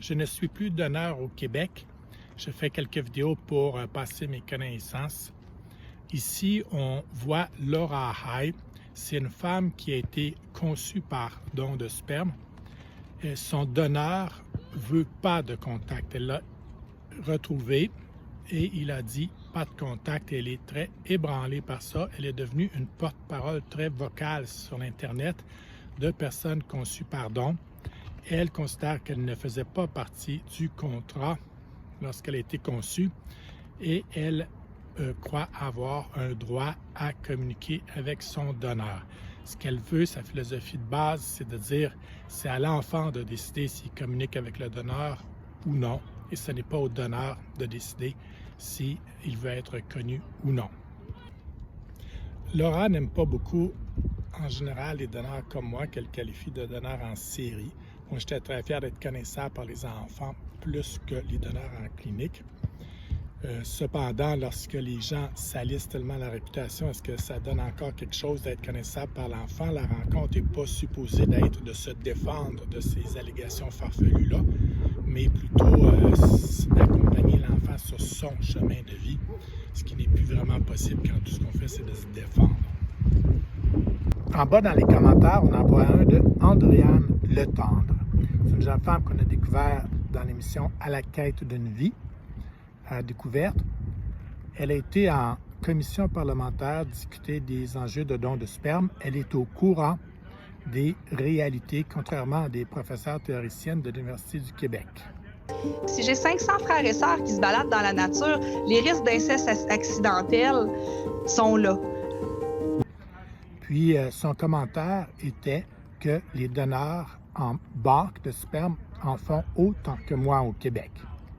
Je ne suis plus donneur au Québec. Je fais quelques vidéos pour passer mes connaissances. Ici, on voit Laura Hay. C'est une femme qui a été conçue par don de sperme. Et son donneur ne veut pas de contact. Elle l'a retrouvé et il a dit pas de contact. Elle est très ébranlée par ça. Elle est devenue une porte-parole très vocale sur l'Internet de personnes conçues par don. Elle considère qu'elle ne faisait pas partie du contrat lorsqu'elle a été conçue et elle croit avoir un droit à communiquer avec son donneur. Ce qu'elle veut, sa philosophie de base, c'est de dire c'est à l'enfant de décider s'il communique avec le donneur ou non, et ce n'est pas au donneur de décider s'il veut être connu ou non. Laura n'aime pas beaucoup, en général, les donneurs comme moi, qu'elle qualifie de donneurs en série. Moi, j'étais très fier d'être connaissable par les enfants plus que les donneurs en clinique. Cependant, lorsque les gens salissent tellement la réputation, est-ce que ça donne encore quelque chose d'être connaissable par l'enfant? La rencontre n'est pas supposée d'être de se défendre de ces allégations farfelues-là, mais plutôt d'accompagner l'enfant sur son chemin de vie, ce qui n'est plus vraiment possible quand tout ce qu'on fait, c'est de se défendre. En bas dans les commentaires, on en voit un de Andréane Letendre. C'est une jeune femme qu'on a découvert dans l'émission À la quête d'une vie, à découverte. Elle a été en commission parlementaire discuter des enjeux de dons de sperme. Elle est au courant des réalités, contrairement à des professeurs théoriciennes de l'Université du Québec. Si j'ai 500 frères et sœurs qui se baladent dans la nature, les risques d'inceste accidentel sont là. Puis son commentaire était que les donneurs en banque de sperme en font autant que moi au Québec.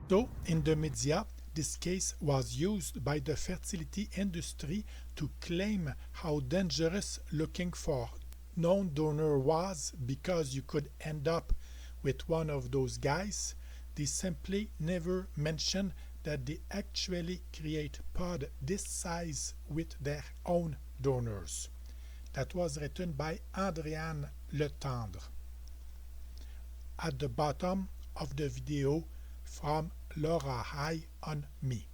So, in the media, this case was used by the fertility industry to claim how dangerous looking for non-donor was because you could end up with one of those guys. They simply never mention that they actually create pod this size with their own donors. That was written by Andréane Letendre. At the bottom of the video from Laura Hay on me.